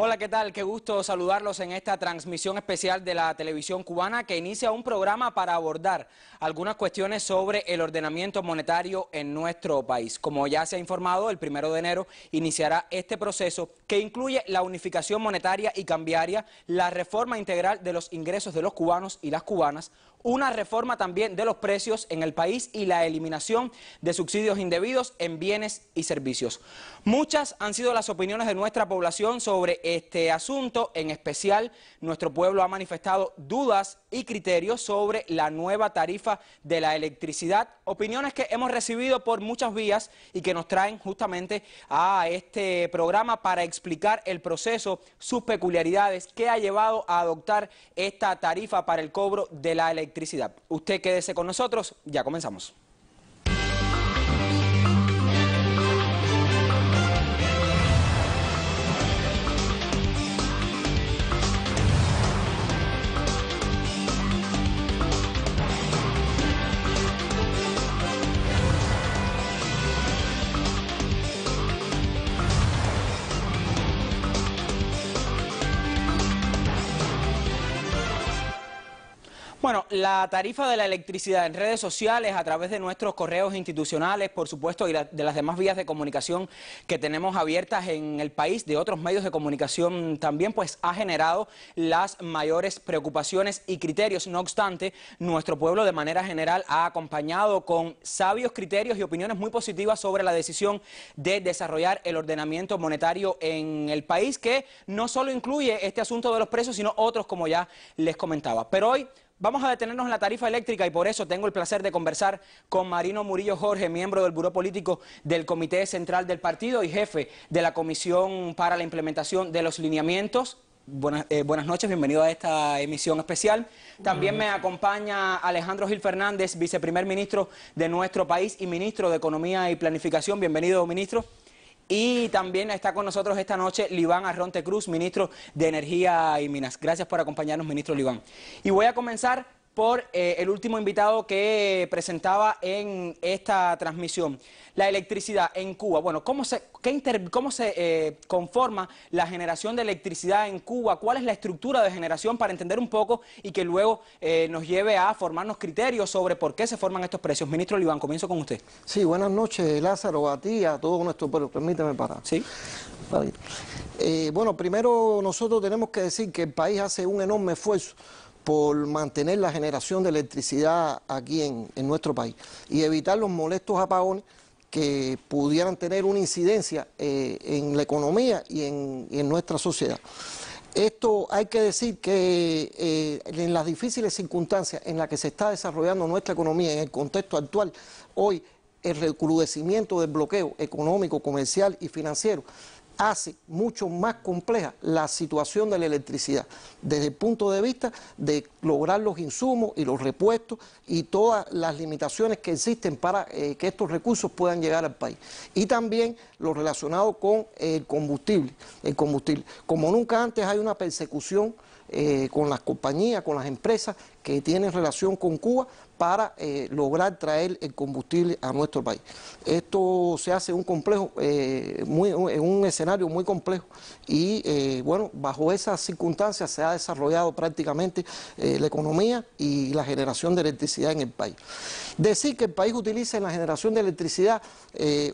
Hola, ¿qué tal? Qué gusto saludarlos en esta transmisión especial de la televisión cubana que inicia un programa para abordar algunas cuestiones sobre el ordenamiento monetario en nuestro país. Como ya se ha informado, el 1 de enero iniciará este proceso que incluye la unificación monetaria y cambiaria, la reforma integral de los ingresos de los cubanos y las cubanas, una reforma también de los precios en el país y la eliminación de subsidios indebidos en bienes y servicios. Muchas han sido las opiniones de nuestra población sobre este asunto. En especial, nuestro pueblo ha manifestado dudas y criterios sobre la nueva tarifa de la electricidad, opiniones que hemos recibido por muchas vías y que nos traen justamente a este programa para explicar el proceso, sus peculiaridades, qué ha llevado a adoptar esta tarifa para el cobro de la electricidad. Usted quédese con nosotros, ya comenzamos. Bueno, la tarifa de la electricidad en redes sociales, a través de nuestros correos institucionales, por supuesto, y de las demás vías de comunicación que tenemos abiertas en el país, de otros medios de comunicación también, pues ha generado las mayores preocupaciones y criterios. No obstante, nuestro pueblo de manera general ha acompañado con sabios criterios y opiniones muy positivas sobre la decisión de desarrollar el ordenamiento monetario en el país, que no solo incluye este asunto de los precios, sino otros, como ya les comentaba. Pero hoy vamos a detenernos en la tarifa eléctrica y por eso tengo el placer de conversar con Marino Murillo Jorge, miembro del Buró Político del Comité Central del Partido y jefe de la Comisión para la Implementación de los Lineamientos. Buenas noches, bienvenido a esta emisión especial. También me acompaña Alejandro Gil Fernández, viceprimer ministro de nuestro país y ministro de Economía y Planificación. Bienvenido, ministro. Y también está con nosotros esta noche Liván Arronte Cruz, ministro de Energía y Minas. Gracias por acompañarnos, ministro Liván. Y voy a comenzar por el último invitado que presentaba en esta transmisión. La electricidad en Cuba. Bueno, ¿cómo se conforma la generación de electricidad en Cuba? ¿Cuál es la estructura de generación para entender un poco y que luego nos lleve a formarnos criterios sobre por qué se forman estos precios? Ministro Liván, comienzo con usted. Sí, buenas noches, Lázaro, a ti y a todo nuestro pueblo. Permíteme parar. Sí. Bueno, primero nosotros tenemos que decir que el país hace un enorme esfuerzo por mantener la generación de electricidad aquí en nuestro país y evitar los molestos apagones que pudieran tener una incidencia en la economía y en nuestra sociedad. Esto hay que decir que en las difíciles circunstancias en las que se está desarrollando nuestra economía en el contexto actual, hoy el recrudecimiento del bloqueo económico, comercial y financiero hace mucho más compleja la situación de la electricidad, desde el punto de vista de lograr los insumos y los repuestos y todas las limitaciones que existen para que estos recursos puedan llegar al país. Y también lo relacionado con el combustible. Como nunca antes hay una persecución con las compañías, con las empresas que tienen relación con Cuba para lograr traer el combustible a nuestro país. Esto se hace en un escenario muy complejo y bueno, bajo esas circunstancias se ha desarrollado prácticamente la economía y la generación de electricidad en el país. Decir que el país utiliza en la generación de electricidad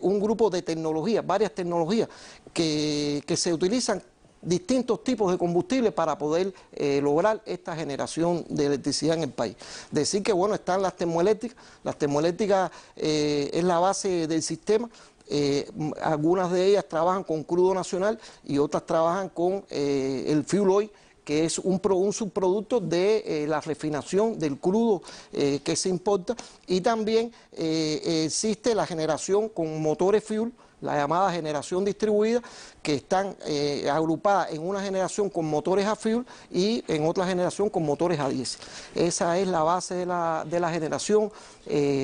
un grupo de tecnologías, varias tecnologías que se utilizan distintos tipos de combustible para poder lograr esta generación de electricidad en el país. Decir que bueno, están las termoeléctricas es la base del sistema. Algunas de ellas trabajan con crudo nacional y otras trabajan con el fuel oil, que es un subproducto de la refinación del crudo que se importa, y también existe la generación con motores fuel, la llamada generación distribuida, que están agrupadas en una generación con motores a fuel y en otra generación con motores a diésel. Esa es la base de la generación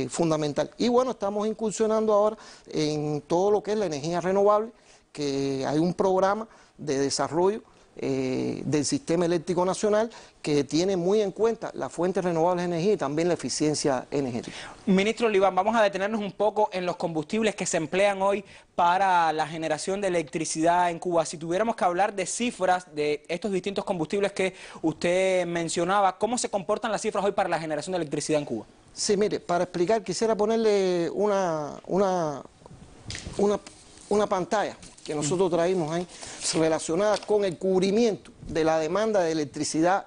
fundamental. Y bueno, estamos incursionando ahora en todo lo que es la energía renovable, que hay un programa de desarrollo del sistema eléctrico nacional, que tiene muy en cuenta las fuentes renovables de energía y también la eficiencia energética. Ministro Oliván, vamos a detenernos un poco en los combustibles que se emplean hoy para la generación de electricidad en Cuba. Si tuviéramos que hablar de cifras de estos distintos combustibles que usted mencionaba, ¿cómo se comportan las cifras hoy para la generación de electricidad en Cuba? Sí, mire, para explicar quisiera ponerle una pantalla que nosotros traímos ahí relacionada con el cubrimiento de la demanda de electricidad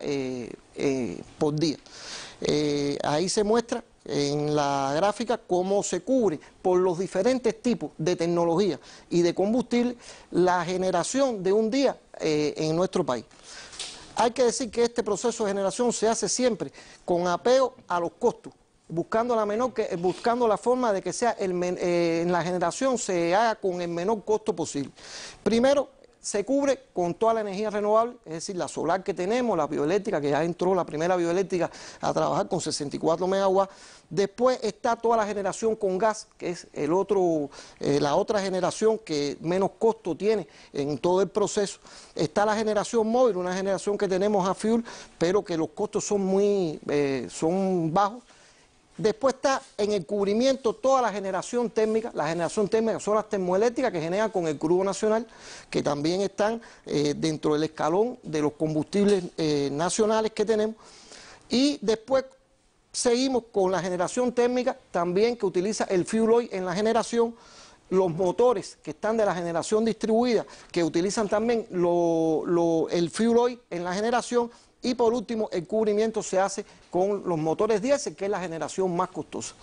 por día. Ahí se muestra en la gráfica cómo se cubre por los diferentes tipos de tecnología y de combustible la generación de un día en nuestro país. Hay que decir que este proceso de generación se hace siempre con apego a los costos, buscando la forma de que sea en la generación se haga con el menor costo posible. Primero, se cubre con toda la energía renovable, es decir, la solar que tenemos, la bioeléctrica, que ya entró la primera bioeléctrica a trabajar con 64 megawatts. Después está toda la generación con gas, que es la otra generación que menos costo tiene en todo el proceso. Está la generación móvil, una generación que tenemos a fuel, pero que los costos son bajos. Después está en el cubrimiento toda la generación térmica son las termoeléctricas que generan con el crudo nacional, que también están dentro del escalón de los combustibles nacionales que tenemos. Y después seguimos con la generación térmica también que utiliza el fuel oil en la generación, los motores que están de la generación distribuida que utilizan también el fuel oil en la generación. Y por último, el cubrimiento se hace con los motores diésel, que es la generación más costosa.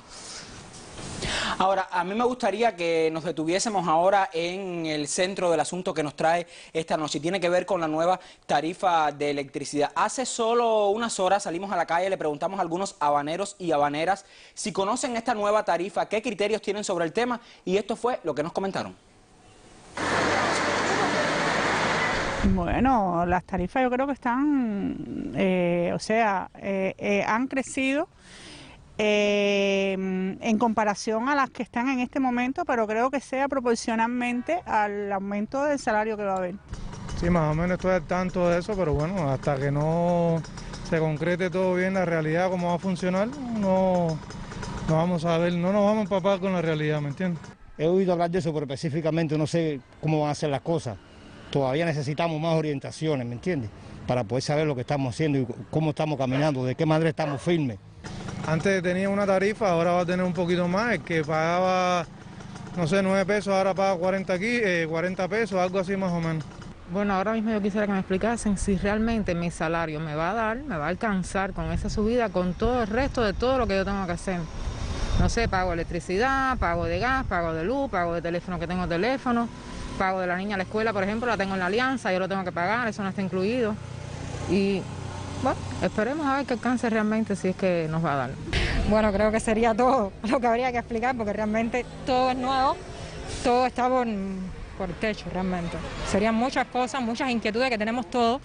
Ahora, a mí me gustaría que nos detuviésemos ahora en el centro del asunto que nos trae esta noche. Tiene que ver con la nueva tarifa de electricidad. Hace solo unas horas salimos a la calle, le preguntamos a algunos habaneros y habaneras si conocen esta nueva tarifa, qué criterios tienen sobre el tema, y esto fue lo que nos comentaron. Bueno, las tarifas yo creo que están, han crecido en comparación a las que están en este momento, pero creo que sea proporcionalmente al aumento del salario que va a haber. Sí, más o menos estoy al tanto de eso, pero bueno, hasta que no se concrete todo bien la realidad, cómo va a funcionar, no vamos a ver, no nos vamos a empapar con la realidad, ¿me entiendes? He oído hablar de eso, pero específicamente no sé cómo van a ser las cosas. Todavía necesitamos más orientaciones, ¿me entiendes? Para poder saber lo que estamos haciendo y cómo estamos caminando, de qué manera estamos firmes. Antes tenía una tarifa, ahora va a tener un poquito más. El que pagaba, no sé, 9 pesos, ahora paga 40 pesos, algo así más o menos. Bueno, ahora mismo yo quisiera que me explicasen si realmente mi salario me va a alcanzar con esa subida, con todo el resto de todo lo que yo tengo que hacer. No sé, pago de electricidad, pago de gas, pago de luz, pago de teléfono que tengo teléfono. Pago de la niña a la escuela, por ejemplo, la tengo en la alianza, yo lo tengo que pagar, eso no está incluido. Y bueno, esperemos a ver qué alcance realmente, si es que nos va a dar. Bueno, creo que sería todo lo que habría que explicar, porque realmente todo es nuevo, todo está por el techo realmente. Serían muchas cosas, muchas inquietudes que tenemos todos.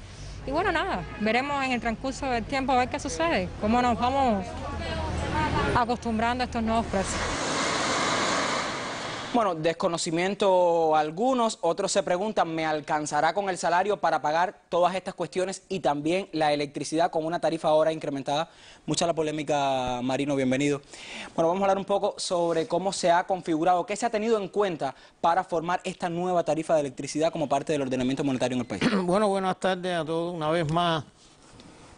Y bueno, nada, veremos en el transcurso del tiempo a ver qué sucede, cómo nos vamos acostumbrando a estos nuevos precios. Bueno, desconocimiento algunos, otros se preguntan, ¿me alcanzará con el salario para pagar todas estas cuestiones y también la electricidad con una tarifa ahora incrementada? Mucha la polémica, Marino, bienvenido. Bueno, vamos a hablar un poco sobre cómo se ha configurado, qué se ha tenido en cuenta para formar esta nueva tarifa de electricidad como parte del ordenamiento monetario en el país. Bueno, buenas tardes a todos. Una vez más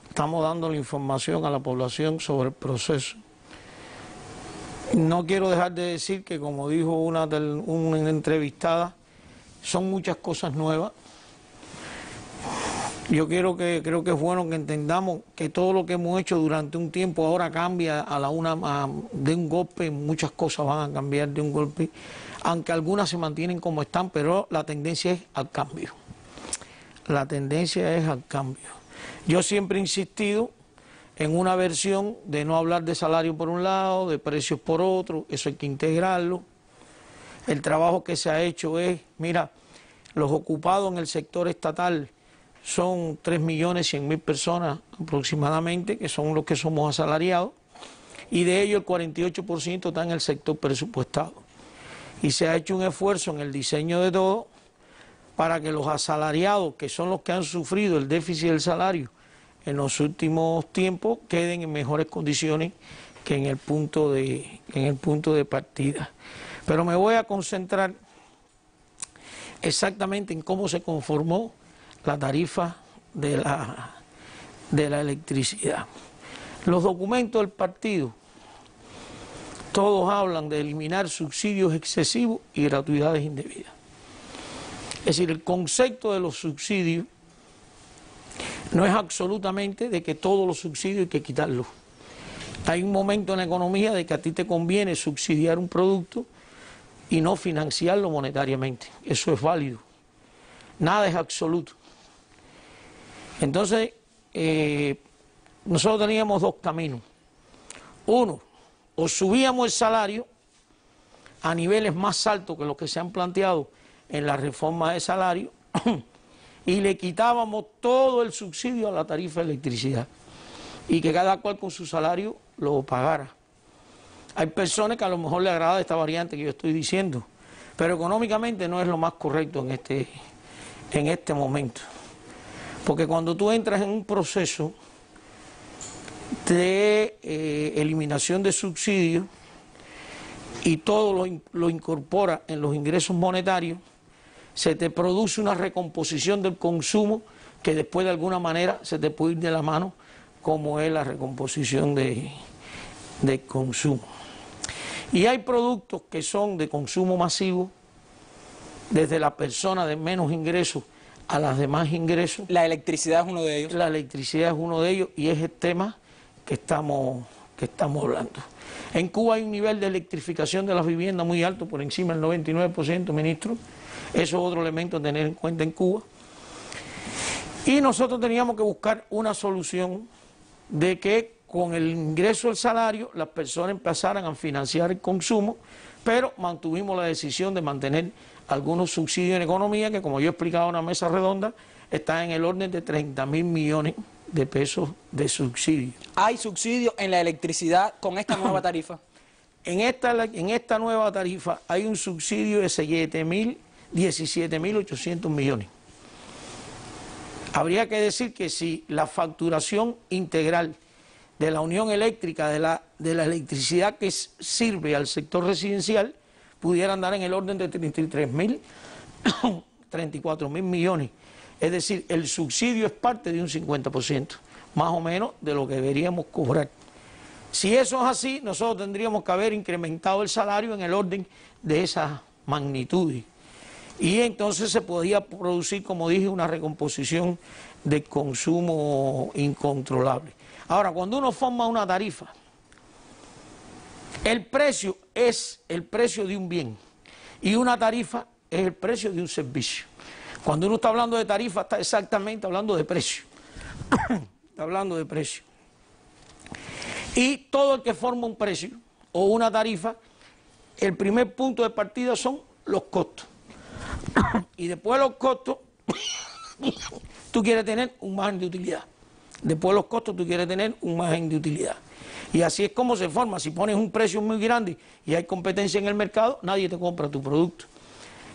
estamos dando la información a la población sobre el proceso. No quiero dejar de decir que, como dijo una entrevistada, son muchas cosas nuevas. Yo creo que es bueno que entendamos que todo lo que hemos hecho durante un tiempo ahora cambia de un golpe, muchas cosas van a cambiar de un golpe, aunque algunas se mantienen como están, pero la tendencia es al cambio. La tendencia es al cambio. Yo siempre he insistido en una versión de no hablar de salario por un lado, de precios por otro, eso hay que integrarlo. El trabajo que se ha hecho es, mira, los ocupados en el sector estatal son 3.100.000 personas aproximadamente, que son los que somos asalariados, y de ellos el 48% está en el sector presupuestado. Y se ha hecho un esfuerzo en el diseño de todo, para que los asalariados, que son los que han sufrido el déficit del salario en los últimos tiempos, queden en mejores condiciones que en el punto de partida. Pero me voy a concentrar exactamente en cómo se conformó la tarifa de la electricidad. Los documentos del partido, todos hablan de eliminar subsidios excesivos y gratuidades indebidas. Es decir, el concepto de los subsidios no es absolutamente de que todos los subsidios hay que quitarlos. Hay un momento en la economía de que a ti te conviene subsidiar un producto y no financiarlo monetariamente. Eso es válido. Nada es absoluto. Entonces, nosotros teníamos dos caminos. Uno, o subíamos el salario a niveles más altos que los que se han planteado en la reforma de salario y le quitábamos todo el subsidio a la tarifa de electricidad y que cada cual con su salario lo pagara. Hay personas que a lo mejor le agrada esta variante que yo estoy diciendo, pero económicamente no es lo más correcto en este momento. Porque cuando tú entras en un proceso de eliminación de subsidios y todo lo incorpora en los ingresos monetarios, se te produce una recomposición del consumo que después de alguna manera se te puede ir de la mano, como es la recomposición de consumo. Y hay productos que son de consumo masivo, desde la persona de menos ingresos a las de más ingresos. La electricidad es uno de ellos. La electricidad es uno de ellos y es el tema que estamos hablando. En Cuba hay un nivel de electrificación de las viviendas muy alto, por encima del 99%, ministro. Eso es otro elemento a tener en cuenta en Cuba. Y nosotros teníamos que buscar una solución de que con el ingreso del salario las personas empezaran a financiar el consumo, pero mantuvimos la decisión de mantener algunos subsidios en economía que, como yo he explicado en una mesa redonda, están en el orden de 30.000 millones de pesos de subsidio. ¿Hay subsidio en la electricidad con esta nueva tarifa? En esta nueva tarifa hay un subsidio de 17.800 millones. Habría que decir que si la facturación integral de la Unión Eléctrica, de la electricidad que sirve al sector residencial, pudiera andar en el orden de 34.000 millones. Es decir, el subsidio es parte de un 50%, más o menos de lo que deberíamos cobrar. Si eso es así, nosotros tendríamos que haber incrementado el salario en el orden de esa magnitud. Y entonces se podía producir, como dije, una recomposición de consumo incontrolable. Ahora, cuando uno forma una tarifa, el precio es el precio de un bien y una tarifa es el precio de un servicio. Cuando uno está hablando de tarifa, está exactamente hablando de precio. Está hablando de precio. Y todo el que forma un precio o una tarifa, el primer punto de partida son los costos. Y después de los costos, tú quieres tener un margen de utilidad. Después de los costos, tú quieres tener un margen de utilidad. Y así es como se forma. Si pones un precio muy grande y hay competencia en el mercado, nadie te compra tu producto.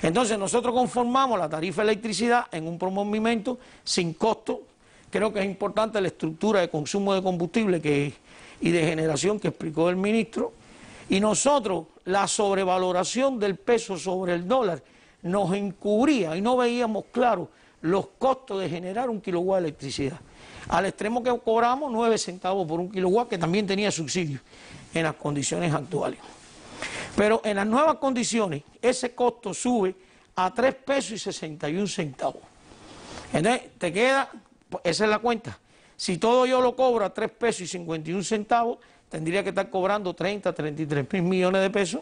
Entonces nosotros conformamos la tarifa de electricidad en un movimiento sin costo. Creo que es importante la estructura de consumo de combustible y de generación que explicó el ministro. Y nosotros, la sobrevaloración del peso sobre el dólar nos encubría y no veíamos claro los costos de generar un kilowatt de electricidad. Al extremo que cobramos 9 centavos por un kilowatt, que también tenía subsidio en las condiciones actuales. Pero en las nuevas condiciones, ese costo sube a 3 pesos y 61 centavos. Entonces, te queda, esa es la cuenta. Si todo yo lo cobro a 3 pesos y 51 centavos, tendría que estar cobrando 33.000 millones de pesos.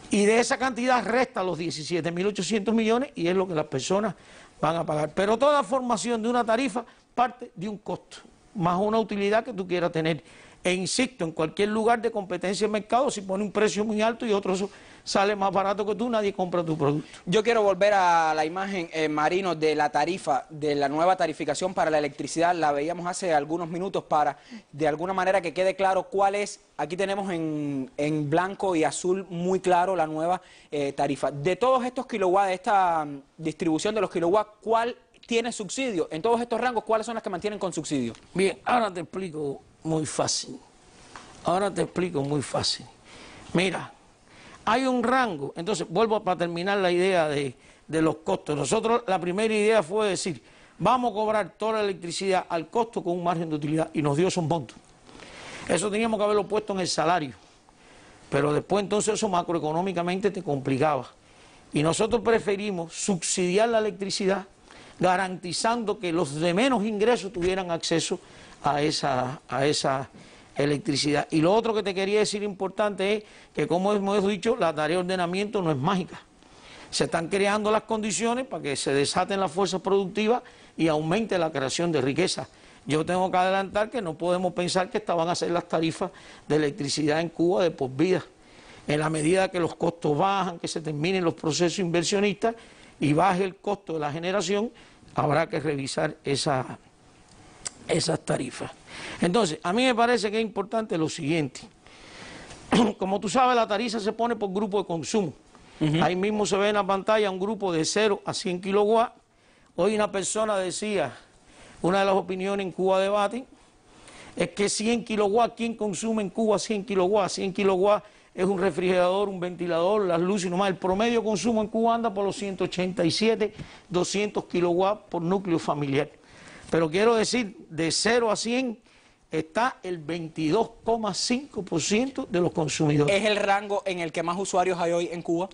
Y de esa cantidad resta los 17.800 millones y es lo que las personas van a pagar. Pero toda formación de una tarifa parte de un costo, más una utilidad que tú quieras tener E insisto, en cualquier lugar de competencia de mercado, si pone un precio muy alto y otro sale más barato que tú, nadie compra tu producto. Yo quiero volver a la imagen, Marino, de la tarifa, de la nueva tarificación para la electricidad. La veíamos hace algunos minutos para, de alguna manera, que quede claro cuál es. Aquí tenemos en blanco y azul muy claro la nueva tarifa. De todos estos kilowatts, de esta distribución de los kilowatts, ¿cuál tiene subsidio? En todos estos rangos, ¿cuáles son las que mantienen con subsidio? Bien, ahora te explico muy fácil. Mira, hay un rango, entonces vuelvo para terminar la idea de los costos. Nosotros la primera idea fue decir, vamos a cobrar toda la electricidad al costo con un margen de utilidad, y nos dio esos montos. Eso teníamos que haberlo puesto en el salario, pero después entonces eso macroeconómicamente te complicaba. Y nosotros preferimos subsidiar la electricidad, garantizando que los de menos ingresos tuvieran acceso a esa electricidad. Y lo otro que te quería decir importante es que, como hemos dicho, la tarea de ordenamiento no es mágica. Se están creando las condiciones para que se desaten las fuerzas productivas y aumente la creación de riqueza. Yo tengo que adelantar que no podemos pensar que estas van a ser las tarifas de electricidad en Cuba de por vida. En la medida que los costos bajan, que se terminen los procesos inversionistas y baje el costo de la generación, habrá que revisar esas tarifas. Entonces, a mí me parece que es importante lo siguiente. Como tú sabes, la tarifa se pone por grupo de consumo. Ahí mismo se ve en la pantalla un grupo de 0 a 100 kilowatts. Hoy una persona decía, una de las opiniones en Cuba Debate, es que 100 kilowatts, ¿quién consume en Cuba 100 kilowatts? 100 kilowatts es un refrigerador, un ventilador, las luces y nomás. El promedio consumo en Cuba anda por los 187, 200 kilowatts por núcleo familiar. Pero quiero decir, de 0 a 100 está el 22,5% de los consumidores. ¿Es el rango en el que más usuarios hay hoy en Cuba?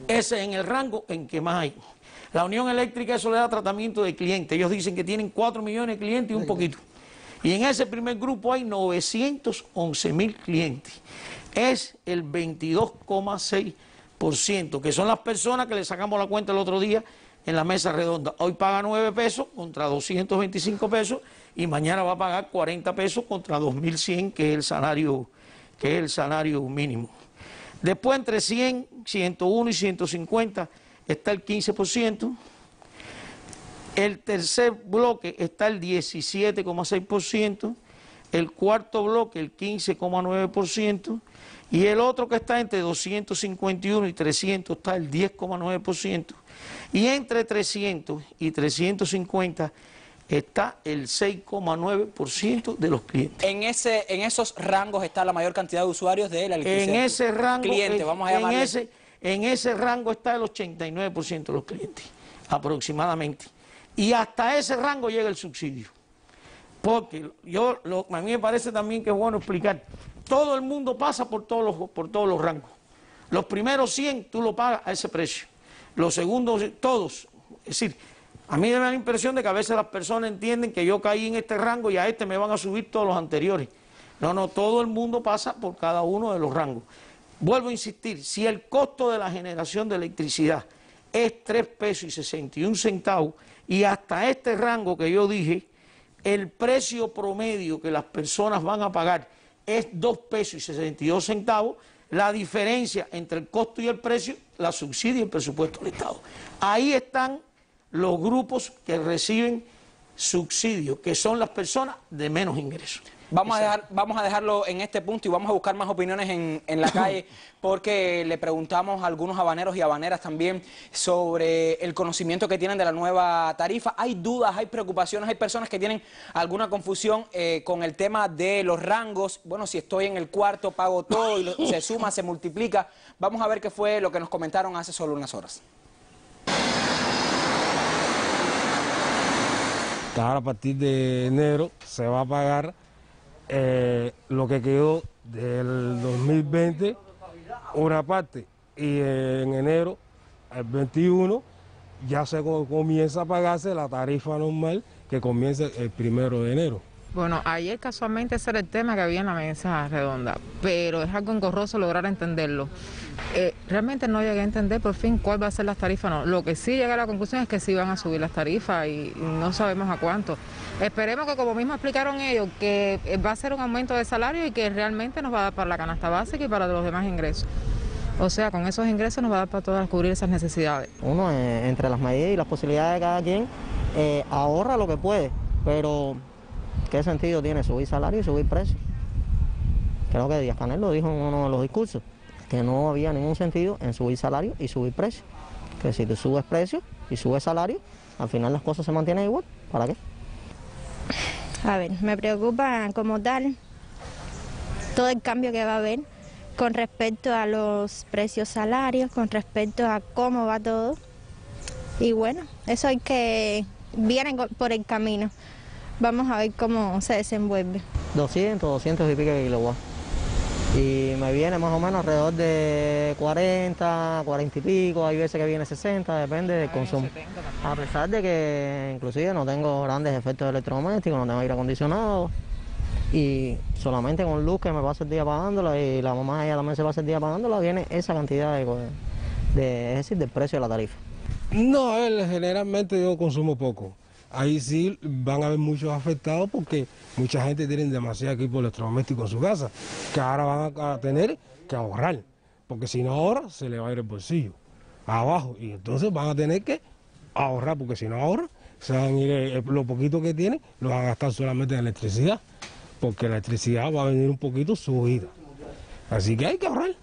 Ese es en el rango en que más hay. La Unión Eléctrica, eso le da tratamiento de clientes. Ellos dicen que tienen 4 millones de clientes y un poquito. Y en ese primer grupo hay 911.000 clientes. Es el 22,6%, que son las personas que le sacamos la cuenta el otro día en la mesa redonda. Hoy paga 9 pesos contra 225 pesos y mañana va a pagar 40 pesos contra 2.100, que es el salario mínimo. Después, entre 100, 101 y 150 está el 15%. El tercer bloque está el 17,6%. El cuarto bloque el 15,9%. Y el otro, que está entre 251 y 300, está el 10,9%. Y entre 300 y 350 está el 6,9% de los clientes. En esos rangos está la mayor cantidad de usuarios de la electricidad. En ese rango, cliente, vamos a llamarle. En ese rango está el 89% de los clientes, aproximadamente. Y hasta ese rango llega el subsidio. Porque a mí me parece también que es bueno explicar, todo el mundo pasa por todos los rangos. Los primeros 100 tú lo pagas a ese precio. Los segundos, todos. Es decir, a mí me da la impresión de que a veces las personas entienden que yo caí en este rango y a este me van a subir todos los anteriores. No, todo el mundo pasa por cada uno de los rangos. Vuelvo a insistir, si el costo de la generación de electricidad es 3 pesos y 61 centavos y hasta este rango que yo dije, el precio promedio que las personas van a pagar es 2 pesos y 62 centavos, la diferencia entre el costo y el precio la subsidia el presupuesto del Estado. Ahí están los grupos que reciben subsidio, que son las personas de menos ingresos. Vamos a dejarlo en este punto y vamos a buscar más opiniones en la calle, porque le preguntamos a algunos habaneros y habaneras también sobre el conocimiento que tienen de la nueva tarifa. Hay dudas, hay preocupaciones, hay personas que tienen alguna confusión con el tema de los rangos. Bueno, si estoy en el cuarto, pago todo y se suma, se multiplica. Vamos a ver qué fue lo que nos comentaron hace solo unas horas. Ahora, a partir de enero se va a pagar lo que quedó del 2020, una parte, y en enero, el 21, ya se comienza a pagarse la tarifa normal que comienza el 1 de enero. Bueno, ayer casualmente ese era el tema que había en la mesa redonda, pero es algo engorroso lograr entenderlo. Realmente no llegué a entender por fin cuál va a ser las tarifas, no. Lo que sí llegué a la conclusión es que sí van a subir las tarifas y no sabemos a cuánto. Esperemos que, como mismo explicaron ellos, que va a ser un aumento de salario y que realmente nos va a dar para la canasta básica y para los demás ingresos. O sea, con esos ingresos nos va a dar para todas cubrir esas necesidades. Uno, entre las medidas y las posibilidades de cada quien, ahorra lo que puede, pero ¿qué sentido tiene subir salario y subir precio? Creo que Díaz-Canel lo dijo en uno de los discursos, que no había ningún sentido en subir salario y subir precio. Que si tú subes precio y subes salario, al final las cosas se mantienen igual. ¿Para qué? A ver, me preocupa como tal todo el cambio que va a haber con respecto a los precios salarios, con respecto a cómo va todo. Y bueno, eso hay que viene por el camino. Vamos a ver cómo se desenvuelve. 200 y pico de kilowatts. Y me viene más o menos alrededor de 40 y pico, hay veces que viene 60, depende del consumo. A pesar de que inclusive no tengo grandes efectos electrodomésticos, no tengo aire acondicionado y solamente con luz que me paso el día pagándola y la mamá ella también se pasa el día pagándola, viene esa cantidad es decir, del precio de la tarifa. No, generalmente yo consumo poco. Ahí sí van a haber muchos afectados porque mucha gente tiene demasiado equipo electrodoméstico en su casa, que ahora van a tener que ahorrar, porque si no ahorra se le va a ir el bolsillo abajo y entonces van a tener que ahorrar, porque si no ahorra se van a ir lo poquito que tienen, lo van a gastar solamente en electricidad, porque la electricidad va a venir un poquito subida. Así que hay que ahorrar.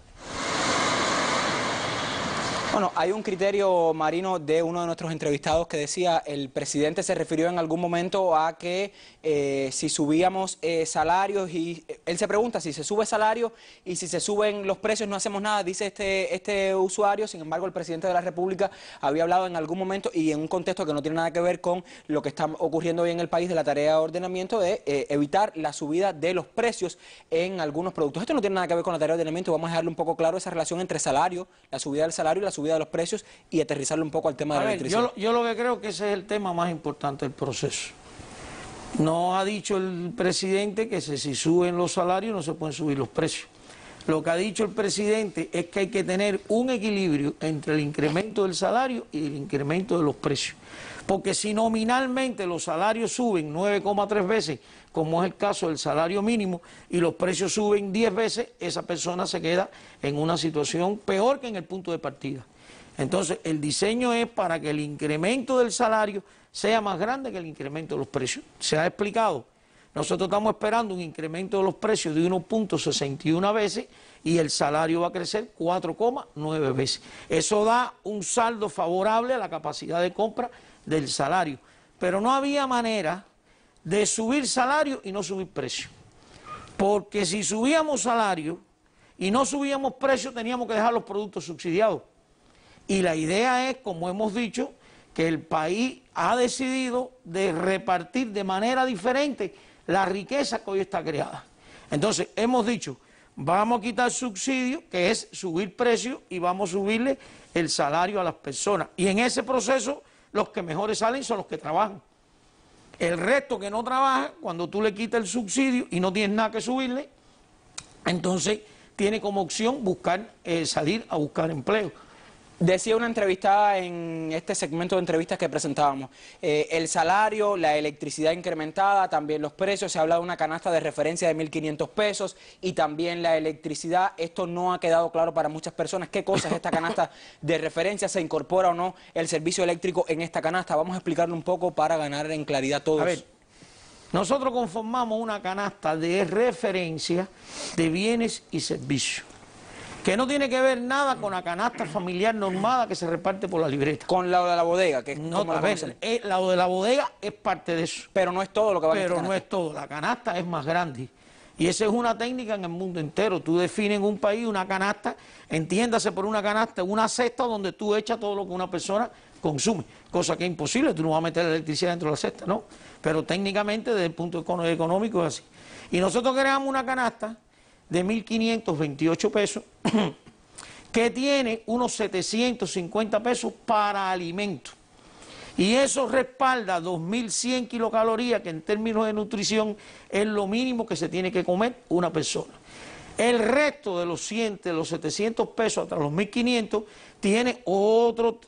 Bueno, hay un criterio, Marino, de uno de nuestros entrevistados que decía, el presidente se refirió en algún momento a que si subíamos salarios, y él se pregunta si se sube salario y si se suben los precios no hacemos nada, dice este usuario. Sin embargo, el presidente de la República había hablado en algún momento y en un contexto que no tiene nada que ver con lo que está ocurriendo hoy en el país de la tarea de ordenamiento de evitar la subida de los precios en algunos productos. Esto no tiene nada que ver con la tarea de ordenamiento, vamos a dejarle un poco claro esa relación entre salario, la subida del salario y la subida de los precios y aterrizarlo un poco al tema de la electricidad. Yo lo que creo que ese es el tema más importante del proceso. No ha dicho el presidente que si suben los salarios no se pueden subir los precios. Lo que ha dicho el presidente es que hay que tener un equilibrio entre el incremento del salario y el incremento de los precios. Porque si nominalmente los salarios suben 9,3 veces, como es el caso del salario mínimo, y los precios suben 10 veces, esa persona se queda en una situación peor que en el punto de partida. Entonces, el diseño es para que el incremento del salario sea más grande que el incremento de los precios. Se ha explicado. Nosotros estamos esperando un incremento de los precios de 1,61 veces y el salario va a crecer 4,9 veces. Eso da un saldo favorable a la capacidad de compra del salario. Pero no había manera de subir salario y no subir precio. Porque si subíamos salario y no subíamos precio, teníamos que dejar los productos subsidiados. Y la idea es, como hemos dicho, que el país ha decidido de repartir de manera diferente la riqueza que hoy está creada. Entonces, hemos dicho, vamos a quitar subsidio, que es subir precios, y vamos a subirle el salario a las personas. Y en ese proceso, los que mejores salen son los que trabajan. El resto que no trabaja, cuando tú le quitas el subsidio y no tienes nada que subirle, entonces tiene como opción buscar salir a buscar empleo. Decía una entrevistada en este segmento de entrevistas que presentábamos, el salario, la electricidad incrementada, también los precios, se habla de una canasta de referencia de 1.500 pesos y también la electricidad. Esto no ha quedado claro para muchas personas. ¿Qué cosa es esta canasta de referencia? ¿Se incorpora o no el servicio eléctrico en esta canasta? Vamos a explicarlo un poco para ganar en claridad todos. A ver, nosotros conformamos una canasta de referencia de bienes y servicios, que no tiene que ver nada con la canasta familiar normada que se reparte por la libreta. Con la de la bodega, que es no, a ver, la de la bodega es parte de eso. Pero no es todo lo que va a Pero no es todo, la canasta es más grande. Y esa es una técnica en el mundo entero. Tú defines en un país una canasta, entiéndase por una canasta, una cesta donde tú echas todo lo que una persona consume. Cosa que es imposible, tú no vas a meter la electricidad dentro de la cesta, ¿no? Pero técnicamente desde el punto económico es así. Y nosotros creamos una canasta de 1.528 pesos, que tiene unos 750 pesos para alimentos. Y eso respalda 2.100 kilocalorías, que en términos de nutrición es lo mínimo que se tiene que comer una persona. El resto de los 100, de los 700 pesos hasta los 1.500, tiene otro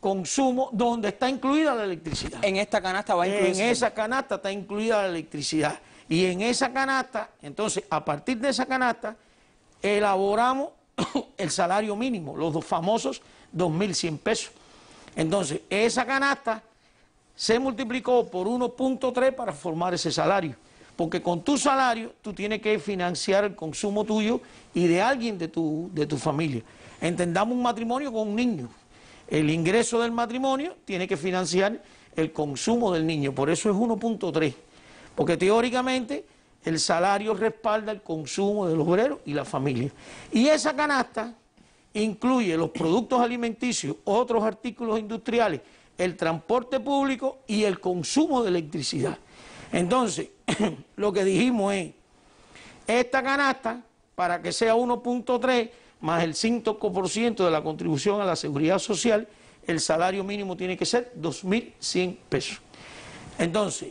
consumo donde está incluida la electricidad. En esta canasta va incluida. En esa canasta está incluida la electricidad. Y en esa canasta, entonces, a partir de esa canasta, elaboramos el salario mínimo, los famosos 2.100 pesos. Entonces, esa canasta se multiplicó por 1.3 para formar ese salario. Porque con tu salario tú tienes que financiar el consumo tuyo y de alguien de tu familia. Entendamos un matrimonio con un niño. El ingreso del matrimonio tiene que financiar el consumo del niño. Por eso es 1.3. Porque teóricamente el salario respalda el consumo del obrero y la familia. Y esa canasta incluye los productos alimenticios, otros artículos industriales, el transporte público y el consumo de electricidad. Entonces, lo que dijimos es, esta canasta, para que sea 1.3 más el 5% de la contribución a la seguridad social, el salario mínimo tiene que ser 2.100 pesos. Entonces,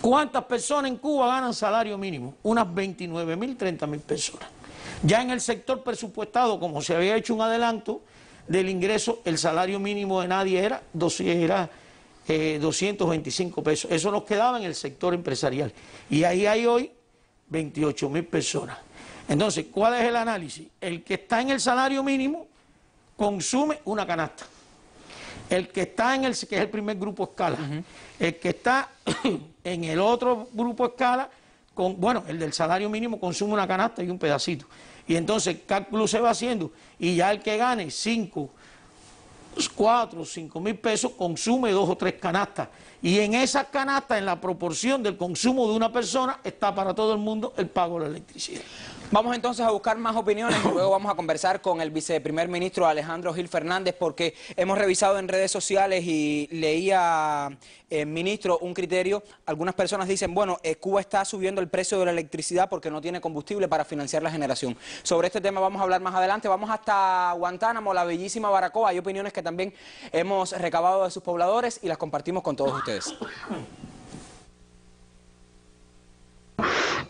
¿cuántas personas en Cuba ganan salario mínimo? Unas 29.000, 30.000 personas. Ya en el sector presupuestado, como se había hecho un adelanto del ingreso, el salario mínimo de nadie era 225 pesos. Eso nos quedaba en el sector empresarial. Y ahí hay hoy 28.000 personas. Entonces, ¿cuál es el análisis? El que está en el salario mínimo consume una canasta. El que está en el, que es el primer grupo escala. El que está en el otro grupo escala, bueno, el del salario mínimo consume una canasta y un pedacito. Y entonces el cálculo se va haciendo. Y ya el que gane 4 o 5.000 pesos consume 2 o 3 canastas. Y en esas canastas, en la proporción del consumo de una persona, está para todo el mundo el pago de la electricidad. Vamos entonces a buscar más opiniones y luego vamos a conversar con el viceprimer ministro Alejandro Gil Fernández, porque hemos revisado en redes sociales y leía, ministro, un criterio. Algunas personas dicen, bueno, Cuba está subiendo el precio de la electricidad porque no tiene combustible para financiar la generación. Sobre este tema vamos a hablar más adelante. Vamos hasta Guantánamo, la bellísima Baracoa. Hay opiniones que también hemos recabado de sus pobladores y las compartimos con todos ustedes.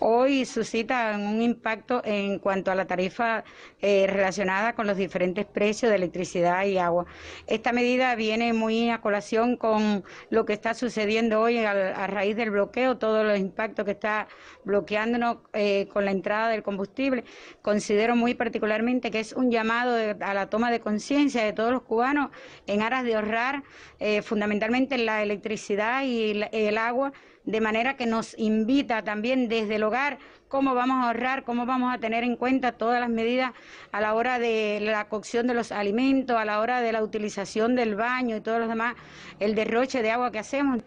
Hoy suscita un impacto en cuanto a la tarifa relacionada con los diferentes precios de electricidad y agua. Esta medida viene muy a colación con lo que está sucediendo hoy a raíz del bloqueo, todos los impactos que está bloqueándonos con la entrada del combustible. Considero muy particularmente que es un llamado a la toma de conciencia de todos los cubanos en aras de ahorrar fundamentalmente la electricidad y el agua, de manera que nos invita también desde el hogar cómo vamos a ahorrar, cómo vamos a tener en cuenta todas las medidas a la hora de la cocción de los alimentos, a la hora de la utilización del baño y todos los demás, el derroche de agua que hacemos.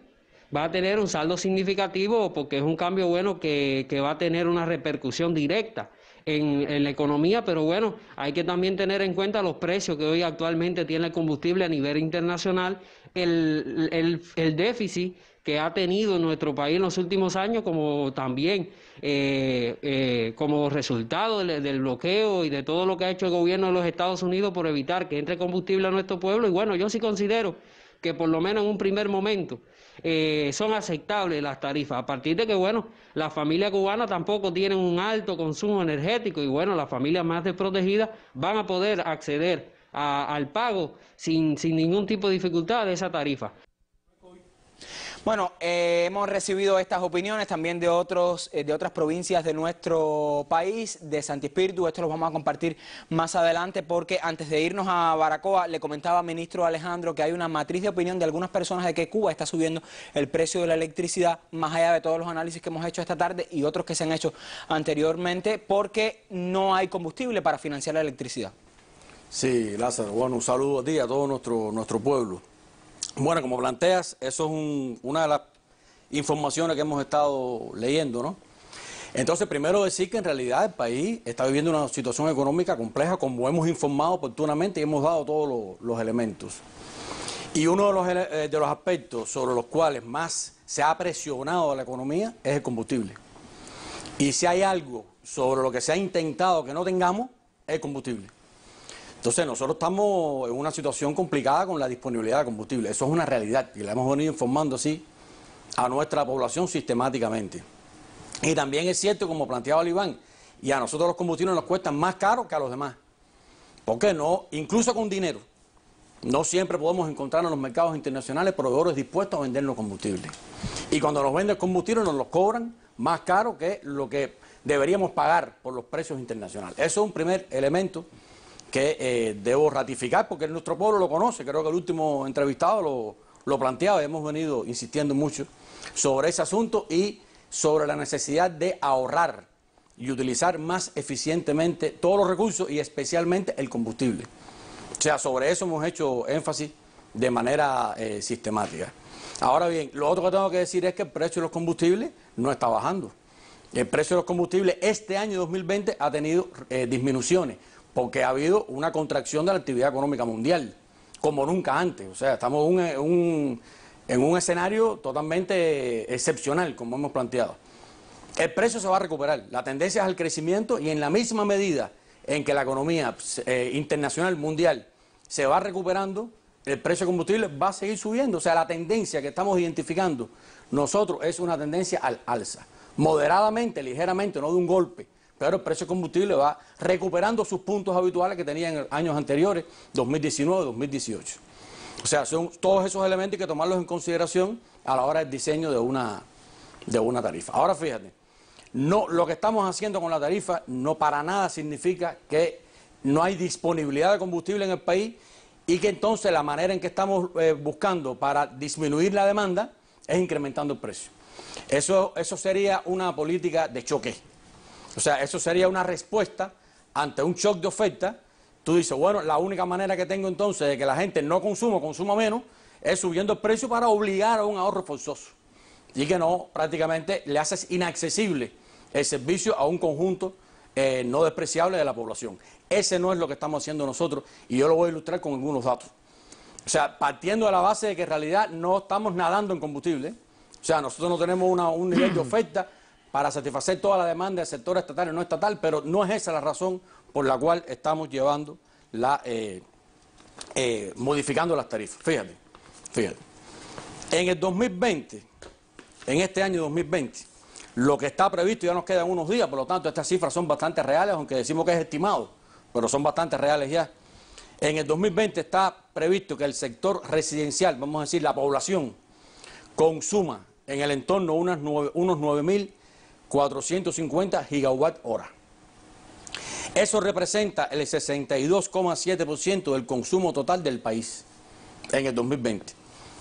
Va a tener un saldo significativo porque es un cambio bueno que va a tener una repercusión directa en la economía, pero bueno, hay que también tener en cuenta los precios que hoy actualmente tiene el combustible a nivel internacional, el déficit que ha tenido nuestro país en los últimos años, como también como resultado del bloqueo y de todo lo que ha hecho el gobierno de los Estados Unidos por evitar que entre combustible a nuestro pueblo. Y bueno, yo sí considero que por lo menos en un primer momento son aceptables las tarifas, a partir de que, bueno, las familias cubanas tampoco tienen un alto consumo energético y, bueno, las familias más desprotegidas van a poder acceder al pago sin ningún tipo de dificultad de esa tarifa. Bueno, hemos recibido estas opiniones también de otras provincias de nuestro país, de Santi Espíritu. Esto lo vamos a compartir más adelante porque antes de irnos a Baracoa le comentaba al ministro Alejandro que hay una matriz de opinión de algunas personas de que Cuba está subiendo el precio de la electricidad, más allá de todos los análisis que hemos hecho esta tarde y otros que se han hecho anteriormente, porque no hay combustible para financiar la electricidad. Sí, Lázaro, bueno, un saludo a ti y a todo nuestro pueblo. Bueno, como planteas, eso es una de las informaciones que hemos estado leyendo, ¿no? Entonces, primero decir que en realidad el país está viviendo una situación económica compleja, como hemos informado oportunamente y hemos dado todos los elementos. Y uno de los aspectos sobre los cuales más se ha presionado a la economía es el combustible. Y si hay algo sobre lo que se ha intentado que no tengamos, es el combustible. Entonces nosotros estamos en una situación complicada con la disponibilidad de combustible. Eso es una realidad y la hemos venido informando así a nuestra población sistemáticamente. Y también es cierto, como planteaba Iván, y a nosotros los combustibles nos cuestan más caro que a los demás. ¿Por qué no? Incluso con dinero. No siempre podemos encontrar en los mercados internacionales proveedores dispuestos a vendernos combustible. Y cuando nos venden combustible nos los cobran más caro que lo que deberíamos pagar por los precios internacionales. Eso es un primer elemento que debo ratificar porque nuestro pueblo lo conoce. Creo que el último entrevistado lo planteaba y hemos venido insistiendo mucho sobre ese asunto y sobre la necesidad de ahorrar y utilizar más eficientemente todos los recursos y especialmente el combustible. O sea, sobre eso hemos hecho énfasis de manera sistemática. Ahora bien, lo otro que tengo que decir es que el precio de los combustibles no está bajando. El precio de los combustibles este año 2020 ha tenido disminuciones porque ha habido una contracción de la actividad económica mundial, como nunca antes. O sea, estamos en un escenario totalmente excepcional, como hemos planteado. El precio se va a recuperar, la tendencia es al crecimiento y en la misma medida en que la economía internacional mundial se va recuperando, el precio de combustible va a seguir subiendo. O sea, la tendencia que estamos identificando nosotros es una tendencia al alza. Moderadamente, ligeramente, no de un golpe, pero el precio de combustible va recuperando sus puntos habituales que tenía en años anteriores, 2019, 2018. O sea, son todos esos elementos que hay que tomarlos en consideración a la hora del diseño de una tarifa. Ahora fíjate, no, lo que estamos haciendo con la tarifa no para nada significa que no hay disponibilidad de combustible en el país y que entonces la manera en que estamos buscando para disminuir la demanda es incrementando el precio. Eso sería una política de choque. O sea, eso sería una respuesta ante un shock de oferta. Tú dices, bueno, la única manera que tengo entonces de que la gente no consuma menos es subiendo el precio para obligar a un ahorro forzoso. Y que no, prácticamente le haces inaccesible el servicio a un conjunto no despreciable de la población. Ese no es lo que estamos haciendo nosotros y yo lo voy a ilustrar con algunos datos. O sea, partiendo de la base de que en realidad no estamos nadando en combustible, o sea, nosotros no tenemos un nivel de oferta para satisfacer toda la demanda del sector estatal y no estatal, pero no es esa la razón por la cual estamos llevando modificando las tarifas. Fíjate. En el 2020, en este año 2020, lo que está previsto, ya nos quedan unos días, por lo tanto estas cifras son bastante reales, aunque decimos que es estimado, pero son bastante reales ya. En el 2020 está previsto que el sector residencial, vamos a decir la población, consuma en el entorno unos 9.450 gigawatt hora. Eso representa el 62,7% del consumo total del país en el 2020.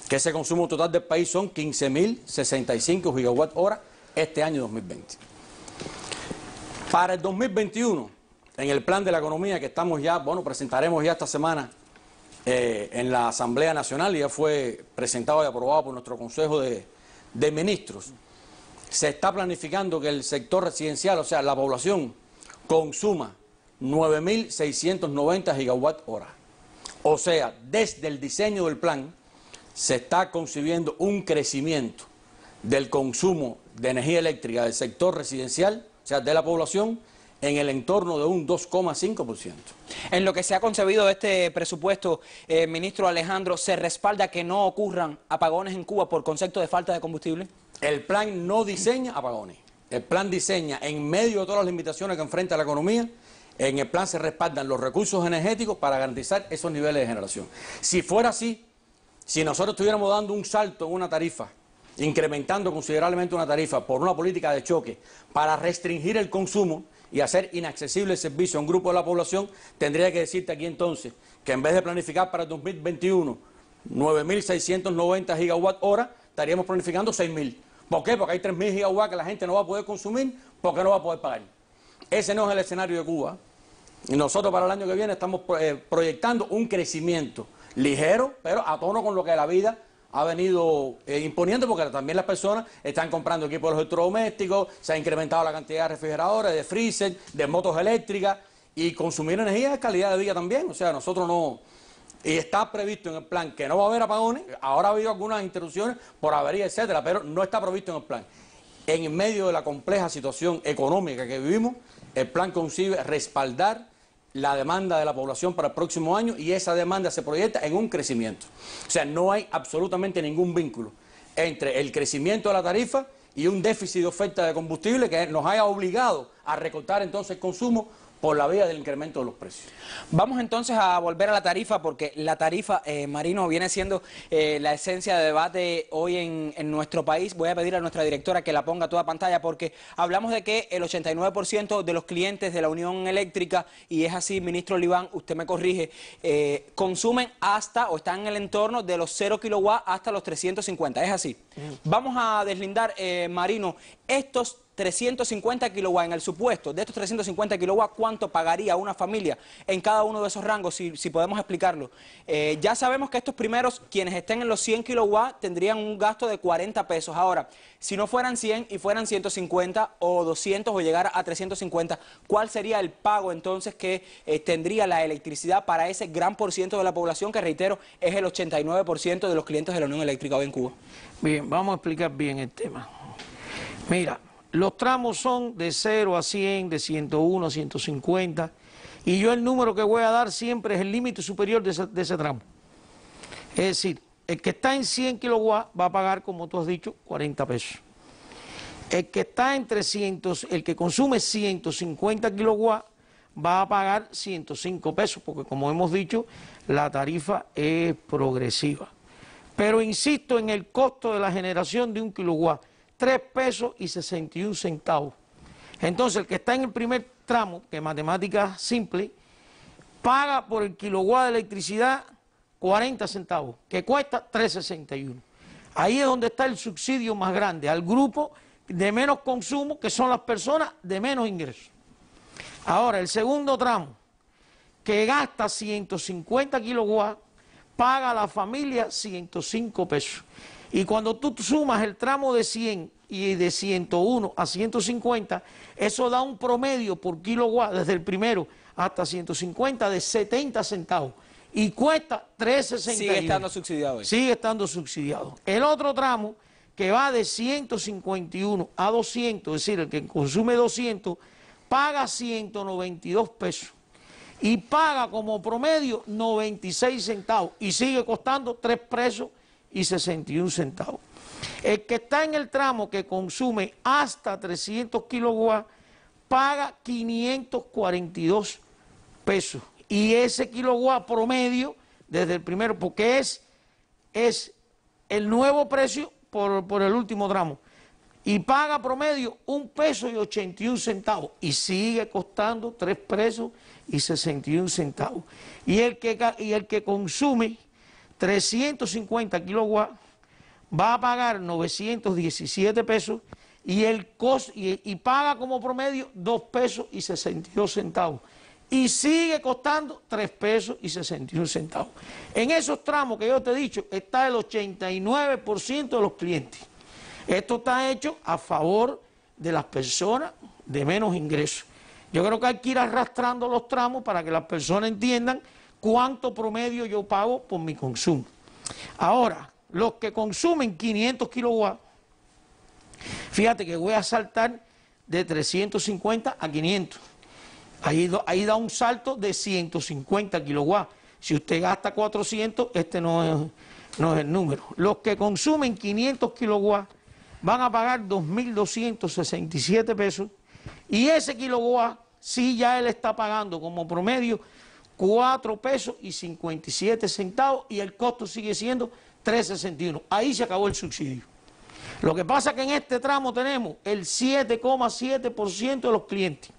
Que ese consumo total del país son 15.065 gigawatt hora este año 2020. Para el 2021, en el plan de la economía que estamos ya, bueno, presentaremos ya esta semana en la Asamblea Nacional, y ya fue presentado y aprobado por nuestro Consejo de Ministros, se está planificando que el sector residencial, o sea, la población, consuma 9.690 gigawatt hora. O sea, desde el diseño del plan se está concibiendo un crecimiento del consumo de energía eléctrica del sector residencial, o sea, de la población, en el entorno de un 2,5%. En lo que se ha concebido de este presupuesto, ministro Alejandro, ¿se respalda que no ocurran apagones en Cuba por concepto de falta de combustible? El plan no diseña apagones. El plan diseña, en medio de todas las limitaciones que enfrenta la economía, en el plan se respaldan los recursos energéticos para garantizar esos niveles de generación. Si fuera así, si nosotros estuviéramos dando un salto en una tarifa, incrementando considerablemente una tarifa por una política de choque para restringir el consumo y hacer inaccesible el servicio a un grupo de la población, tendría que decirte aquí entonces que en vez de planificar para el 2021 9.690 gigawatt hora, estaríamos planificando 6.000. ¿Por qué? Porque hay 3.000 gigawatts que la gente no va a poder consumir porque no va a poder pagar. Ese no es el escenario de Cuba. Y nosotros para el año que viene estamos proyectando un crecimiento ligero, pero a tono con lo que la vida ha venido imponiendo, porque también las personas están comprando equipos de electrodomésticos, se ha incrementado la cantidad de refrigeradores, de freezer, de motos eléctricas, y consumir energía de calidad de vida también. O sea, nosotros no... Y está previsto en el plan que no va a haber apagones. Ahora ha habido algunas interrupciones por avería, etcétera, pero no está previsto en el plan. En medio de la compleja situación económica que vivimos, el plan concibe respaldar la demanda de la población para el próximo año y esa demanda se proyecta en un crecimiento. O sea, no hay absolutamente ningún vínculo entre el crecimiento de la tarifa y un déficit de oferta de combustible que nos haya obligado a recortar entonces el consumo por la vía del incremento de los precios. Vamos entonces a volver a la tarifa, porque la tarifa, Marino, viene siendo la esencia de debate hoy en nuestro país. Voy a pedir a nuestra directora que la ponga a toda pantalla, porque hablamos de que el 89% de los clientes de la Unión Eléctrica, y es así, ministro Oliván, usted me corrige, consumen hasta o están en el entorno de los 0 kilowatts hasta los 350, ¿es así? Vamos a deslindar, Marino, estos 350 kilowatts, en el supuesto de estos 350 kilowatts, ¿cuánto pagaría una familia en cada uno de esos rangos, si podemos explicarlo? Ya sabemos que estos primeros, quienes estén en los 100 kilowatts, tendrían un gasto de 40 pesos. Ahora, si no fueran 100 y fueran 150 o 200 o llegara a 350, ¿cuál sería el pago entonces que tendría la electricidad para ese gran por ciento de la población, que reitero, es el 89% de los clientes de la Unión Eléctrica hoy en Cuba? Bien, vamos a explicar bien el tema. Mira, los tramos son de 0 a 100, de 101 a 150, y yo el número que voy a dar siempre es el límite superior de ese tramo. Es decir, el que está en 100 kilowatts va a pagar, como tú has dicho, 40 pesos. El que está en 300, el que consume 150 kilowatts va a pagar 105 pesos, porque como hemos dicho, la tarifa es progresiva. Pero insisto en el costo de la generación de 1 kilowatt, 3 pesos y 61 centavos. Entonces, el que está en el primer tramo, que es matemática simple, paga por el kilowatt de electricidad 40 centavos, que cuesta 3.61. Ahí es donde está el subsidio más grande, al grupo de menos consumo, que son las personas de menos ingresos. Ahora, el segundo tramo, que gasta 150 kilowatts, paga a la familia 105 pesos. Y cuando tú sumas el tramo de 100 y de 101 a 150, eso da un promedio por kilowatt desde el primero hasta 150 de 70 centavos. Y cuesta 3.61. Sigue estando subsidiado. Sigue estando subsidiado. El otro tramo, que va de 151 a 200, es decir, el que consume 200, paga 192 pesos. Y paga como promedio 96 centavos. Y sigue costando 3 pesos y 61 centavos. El que está en el tramo que consume hasta 300 kilowatts paga 542 pesos. Y ese kilowatt promedio, desde el primero, porque es el nuevo precio por el último tramo, y paga promedio 1 peso y 81 centavos. Y sigue costando 3 pesos y 61 centavos. Y el que consume 350 kilowatts va a pagar 917 pesos y paga como promedio 2 pesos y 62 centavos. Y sigue costando 3 pesos y 61 centavos. En esos tramos que yo te he dicho está el 89% de los clientes. Esto está hecho a favor de las personas de menos ingresos. Yo creo que hay que ir arrastrando los tramos para que las personas entiendan cuánto promedio yo pago por mi consumo. Ahora, los que consumen 500 kilowatts, fíjate que voy a saltar de 350 a 500. Ahí da un salto de 150 kilowatts. Si usted gasta 400, este no es el número. Los que consumen 500 kilowatts van a pagar 2.267 pesos. Y ese kilowatt, sí, ya él está pagando como promedio 4 pesos y 57 centavos y el costo sigue siendo 3.61. Ahí se acabó el subsidio. Lo que pasa es que en este tramo tenemos el 7,7% de los clientes.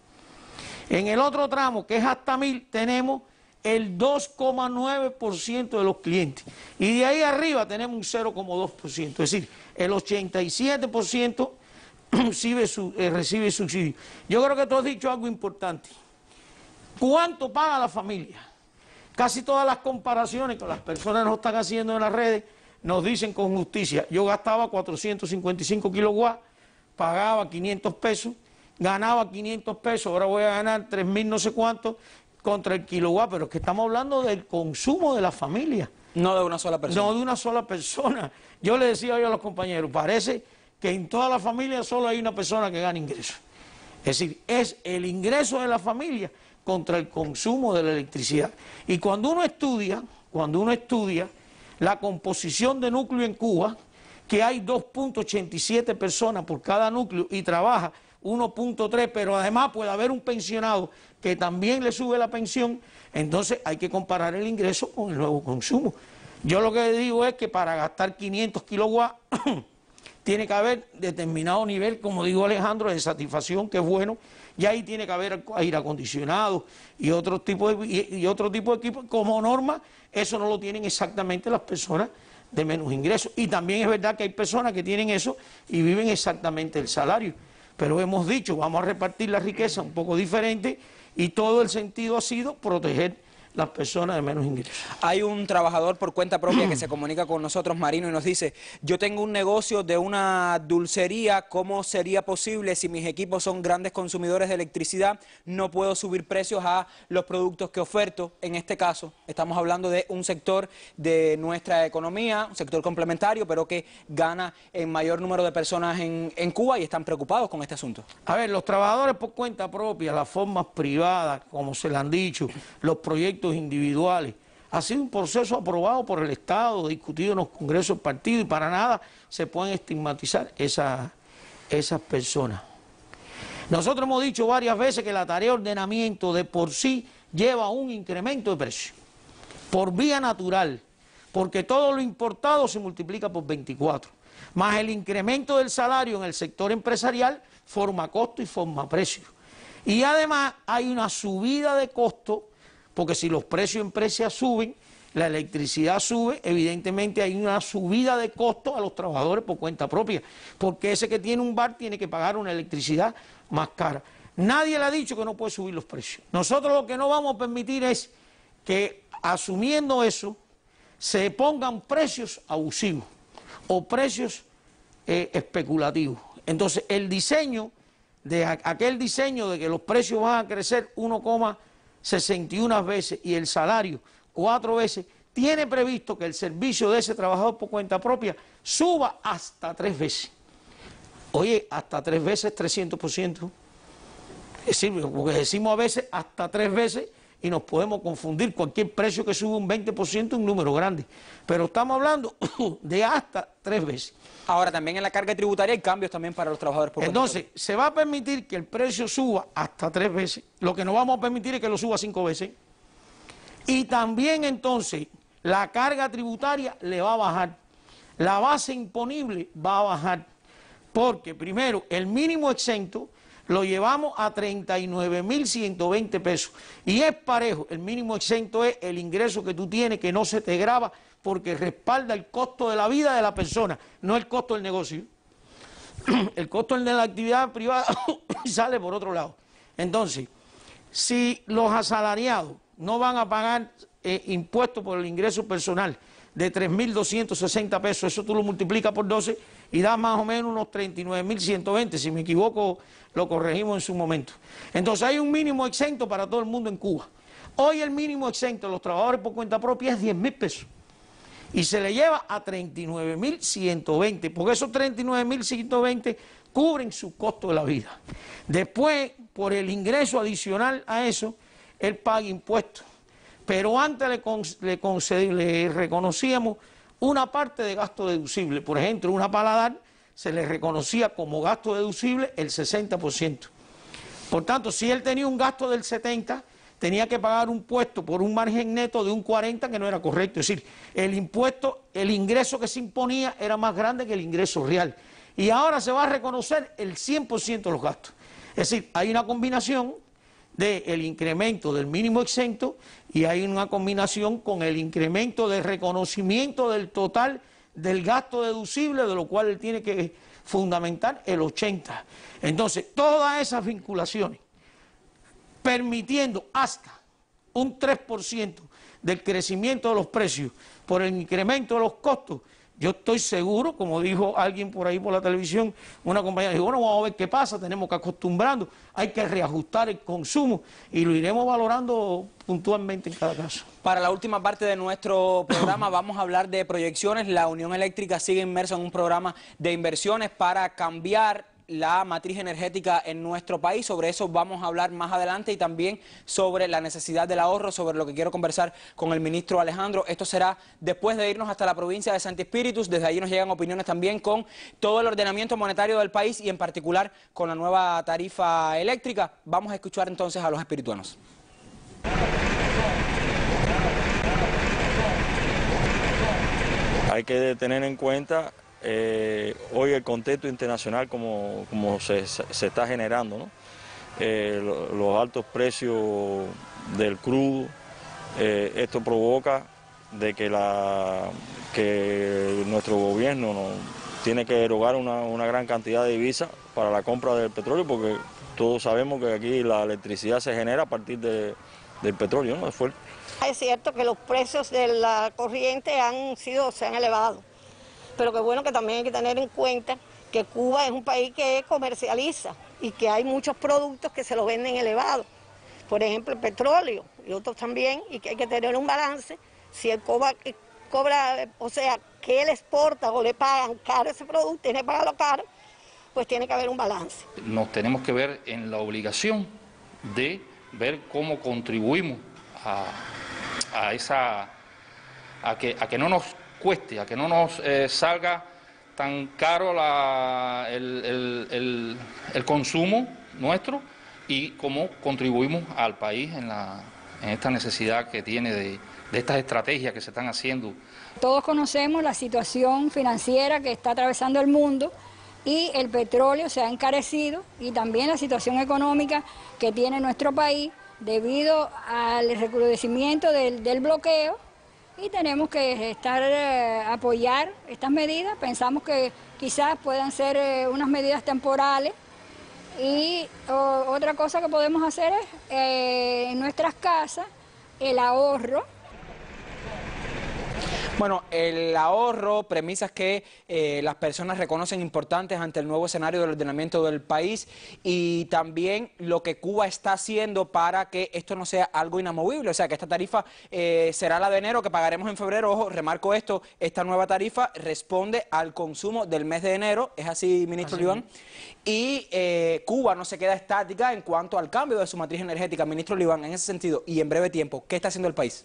En el otro tramo, que es hasta 1.000, tenemos el 2,9% de los clientes. Y de ahí arriba tenemos un 0,2%. Es decir, el 87% recibe subsidio. Yo creo que tú has dicho algo importante. ¿Cuánto paga la familia? Casi todas las comparaciones que las personas nos están haciendo en las redes nos dicen con justicia. Yo gastaba 455 kilowatts, pagaba 500 pesos, ganaba 500 pesos, ahora voy a ganar 3.000 no sé cuánto contra el kilowatt, pero es que estamos hablando del consumo de la familia. No de una sola persona. No de una sola persona. Yo le decía hoy a los compañeros, parece que en toda la familia solo hay una persona que gana ingresos. Es decir, es el ingreso de la familia contra el consumo de la electricidad. Y cuando uno estudia la composición de núcleo en Cuba, que hay 2.87 personas por cada núcleo y trabaja 1.3, pero además puede haber un pensionado que también le sube la pensión, entonces hay que comparar el ingreso con el nuevo consumo. Yo lo que digo es que para gastar 500 kilowatts tiene que haber determinado nivel, como dijo Alejandro, de satisfacción, que es bueno, y ahí tiene que haber aire acondicionado y otro tipo de equipo. Como norma, eso no lo tienen exactamente las personas de menos ingresos. Y también es verdad que hay personas que tienen eso y viven exactamente el salario. Pero hemos dicho, vamos a repartir la riqueza un poco diferente y todo el sentido ha sido proteger las personas de menos ingresos. Hay un trabajador por cuenta propia que se comunica con nosotros, Marino, y nos dice: yo tengo un negocio de una dulcería, ¿cómo sería posible si mis equipos son grandes consumidores de electricidad? No puedo subir precios a los productos que oferto. En este caso, estamos hablando de un sector de nuestra economía, un sector complementario, pero que gana en mayor número de personas en Cuba y están preocupados con este asunto. A ver, los trabajadores por cuenta propia, las formas privadas, como se le han dicho, los proyectos individuales, ha sido un proceso aprobado por el Estado, discutido en los congresos del partido, y para nada se pueden estigmatizar esas personas. Nosotros hemos dicho varias veces que la tarea de ordenamiento de por sí lleva un incremento de precio, por vía natural, porque todo lo importado se multiplica por 24, más el incremento del salario en el sector empresarial forma costo y forma precio. Y además hay una subida de costo, porque si los precios en precios suben, la electricidad sube, evidentemente hay una subida de costo a los trabajadores por cuenta propia, porque ese que tiene un bar tiene que pagar una electricidad más cara. Nadie le ha dicho que no puede subir los precios. Nosotros lo que no vamos a permitir es que, asumiendo eso, se pongan precios abusivos o precios especulativos. Entonces, el diseño de aquel diseño de que los precios van a crecer 1,61 veces y el salario 4 veces, tiene previsto que el servicio de ese trabajador por cuenta propia suba hasta 3 veces. Oye, hasta 3 veces 300%. Es decir, porque decimos a veces hasta 3 veces y nos podemos confundir. Cualquier precio que sube un 20% es un número grande. Pero estamos hablando de hasta 3 veces. Ahora, también en la carga tributaria hay cambios también para los trabajadores por cuenta propia. Entonces, se va a permitir que el precio suba hasta 3 veces. Lo que no vamos a permitir es que lo suba 5 veces. Y también entonces la carga tributaria le va a bajar. La base imponible va a bajar. Porque primero, el mínimo exento lo llevamos a 39.120 pesos. Y es parejo. El mínimo exento es el ingreso que tú tienes que no se te grava, porque respalda el costo de la vida de la persona, no el costo del negocio. El costo de la actividad privada sale por otro lado. Entonces, si los asalariados no van a pagar impuestos por el ingreso personal de 3.260 pesos, eso tú lo multiplicas por 12 y da más o menos unos 39.120, si me equivoco lo corregimos en su momento. Entonces hay un mínimo exento para todo el mundo en Cuba. Hoy el mínimo exento de los trabajadores por cuenta propia es 10.000 pesos. Y se le lleva a 39.120, porque esos 39.120 cubren su costo de la vida. Después, por el ingreso adicional a eso, él paga impuestos. Pero antes le reconocíamos una parte de gasto deducible. Por ejemplo, una paladar se le reconocía como gasto deducible el 60%. Por tanto, si él tenía un gasto del 70%, tenía que pagar un impuesto por un margen neto de un 40% que no era correcto. Es decir, el ingreso que se imponía era más grande que el ingreso real. Y ahora se va a reconocer el 100% de los gastos. Es decir, hay una combinación del incremento del mínimo exento y hay una combinación con el incremento de reconocimiento del total del gasto deducible, de lo cual él tiene que fundamentar el 80%. Entonces, todas esas vinculaciones, permitiendo hasta un 3% del crecimiento de los precios por el incremento de los costos, yo estoy seguro, como dijo alguien por ahí por la televisión, una compañera dijo, bueno, vamos a ver qué pasa, tenemos que acostumbrarnos, hay que reajustar el consumo y lo iremos valorando puntualmente en cada caso. Para la última parte de nuestro programa vamos a hablar de proyecciones. La Unión Eléctrica sigue inmersa en un programa de inversiones para cambiar la matriz energética en nuestro país. Sobre eso vamos a hablar más adelante y también sobre la necesidad del ahorro, sobre lo que quiero conversar con el ministro Alejandro. Esto será después de irnos hasta la provincia de Santi Espíritus. Desde allí nos llegan opiniones también con todo el ordenamiento monetario del país y en particular con la nueva tarifa eléctrica. Vamos a escuchar entonces a los espirituanos. Hay que tener en cuenta hoy el contexto internacional como se está generando, ¿no? Los altos precios del crudo, esto provoca de que nuestro gobierno tiene que erogar una gran cantidad de divisas para la compra del petróleo, porque todos sabemos que aquí la electricidad se genera a partir del petróleo, ¿no? Es cierto que los precios de la corriente se han elevado, pero que bueno que también hay que tener en cuenta que Cuba es un país que comercializa y que hay muchos productos que se los venden elevados, por ejemplo el petróleo y otros también, y que hay que tener un balance. Si él cobra, o sea, que él exporta o le pagan caro ese producto, tiene que pagarlo caro, pues tiene que haber un balance. Nos tenemos que ver en la obligación de ver cómo contribuimos a que no nos cueste, a que no nos salga tan caro el consumo nuestro, y cómo contribuimos al país en esta necesidad que tiene de estas estrategias que se están haciendo. Todos conocemos la situación financiera que está atravesando el mundo y el petróleo se ha encarecido, y también la situación económica que tiene nuestro país debido al recrudecimiento del bloqueo, y tenemos que apoyar estas medidas. Pensamos que quizás puedan ser unas medidas temporales, y otra cosa que podemos hacer es en nuestras casas el ahorro. Bueno, el ahorro, premisas que las personas reconocen importantes ante el nuevo escenario del ordenamiento del país, y también lo que Cuba está haciendo para que esto no sea algo inamovible, o sea, que esta tarifa será la de enero, que pagaremos en febrero. Ojo, remarco esto, esta nueva tarifa responde al consumo del mes de enero, ¿es así, ministro Libán? Y Cuba no se queda estática en cuanto al cambio de su matriz energética. Ministro Libán, en ese sentido, y en breve tiempo, ¿qué está haciendo el país?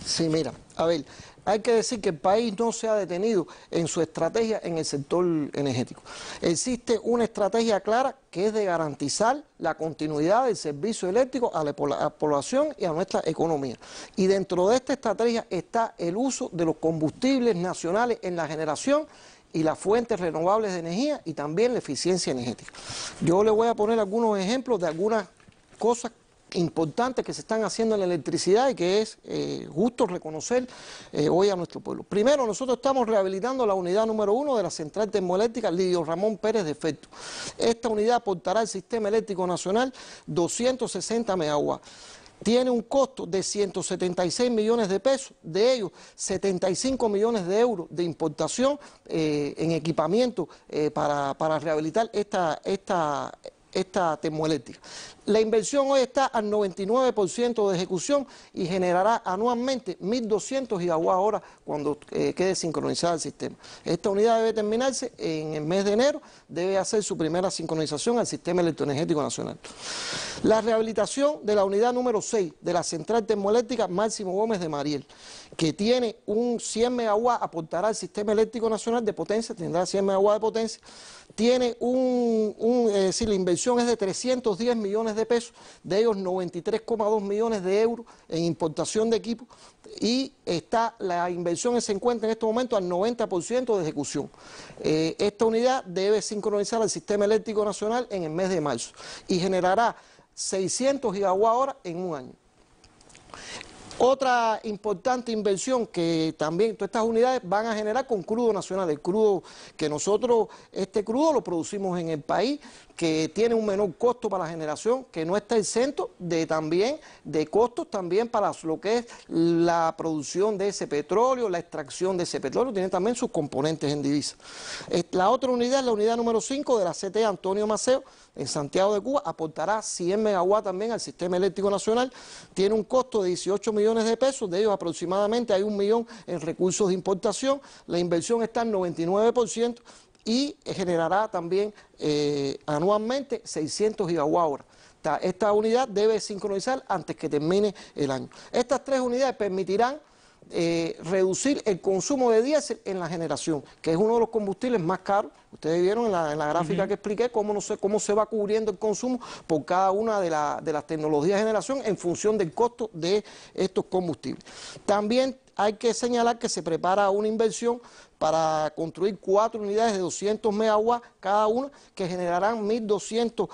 Sí, mira, a ver, hay que decir que el país no se ha detenido en su estrategia en el sector energético. Existe una estrategia clara que es de garantizar la continuidad del servicio eléctrico a la población y a nuestra economía. Y dentro de esta estrategia está el uso de los combustibles nacionales en la generación y las fuentes renovables de energía, y también la eficiencia energética. Yo le voy a poner algunos ejemplos de algunas cosas importantes que se están haciendo en la electricidad y que es justo reconocer hoy a nuestro pueblo. Primero, nosotros estamos rehabilitando la unidad número 1 de la central termoeléctrica Lidio Ramón Pérez de Efecto. Esta unidad aportará al sistema eléctrico nacional 260 megawatts. Tiene un costo de 176 millones de pesos, de ellos 75 millones de euros de importación en equipamiento para rehabilitar esta termoeléctrica. La inversión hoy está al 99% de ejecución y generará anualmente 1.200 gigawatt-hora cuando quede sincronizada el sistema. Esta unidad debe terminarse en el mes de enero, debe hacer su primera sincronización al sistema electroenergético nacional. La rehabilitación de la unidad número 6 de la central termoeléctrica Máximo Gómez de Mariel, que tiene un 100 megawatts, aportará al sistema eléctrico nacional de potencia, tendrá 100 megawatts de potencia, tiene es decir, la inversión es de 310 millones de pesos, de ellos 93,2 millones de euros en importación de equipos, y la inversión se encuentra en este momento al 90% de ejecución. Esta unidad debe sincronizar al sistema eléctrico nacional en el mes de marzo y generará 600 gigawatt-hora en un año. Otra importante inversión que también todas estas unidades van a generar con crudo nacional, el crudo que nosotros, este crudo lo producimos en el país, que tiene un menor costo para la generación, que no está exento de costos también para lo que es la producción de ese petróleo, la extracción de ese petróleo, tiene también sus componentes en divisa. La otra unidad es la unidad número 5 de la CTE Antonio Maceo, en Santiago de Cuba, aportará 100 megawatts también al sistema eléctrico nacional, tiene un costo de 18 millones de pesos, de ellos aproximadamente hay 1 millón en recursos de importación, la inversión está al 99%, y generará también anualmente 600 gigawatt-hora. Esta unidad debe sincronizar antes que termine el año. Estas 3 unidades permitirán reducir el consumo de diésel en la generación, que es uno de los combustibles más caros. Ustedes vieron en la gráfica que expliqué cómo se va cubriendo el consumo por cada una de las tecnologías de generación en función del costo de estos combustibles. También hay que señalar que se prepara una inversión para construir 4 unidades de 200 megawatts cada una, que generarán 1.200,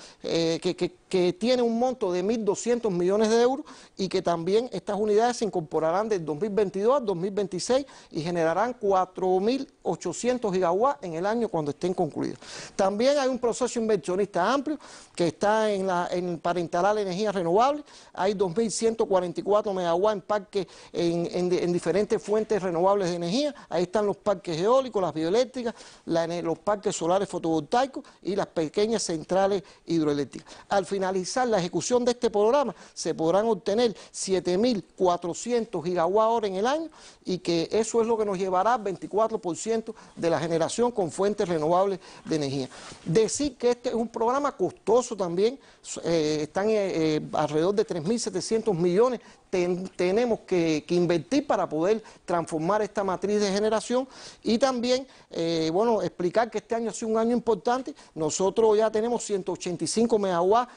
que tiene un monto de 1.200 millones de euros, y que también estas unidades se incorporarán del 2022 al 2026 y generarán 4.800 gigawatts en el año cuando estén concluidas. También hay un proceso inversionista amplio que está para instalar energías renovables. Hay 2.144 megawatts en parques en diferentes fuentes renovables de energía. Ahí están los parques eólicos, las bioeléctricas, los parques solares fotovoltaicos y las pequeñas centrales hidroeléctricas. Al finalizar la ejecución de este programa se podrán obtener 7.400 gigawatt-hora en el año, y que eso es lo que nos llevará al 24% de la generación con fuentes renovables de energía. Decir que este es un programa costoso también, están alrededor de 3.700 millones tenemos que invertir para poder transformar esta matriz de generación, y también, bueno, explicar que este año ha sido un año importante. Nosotros ya tenemos 185 megawatts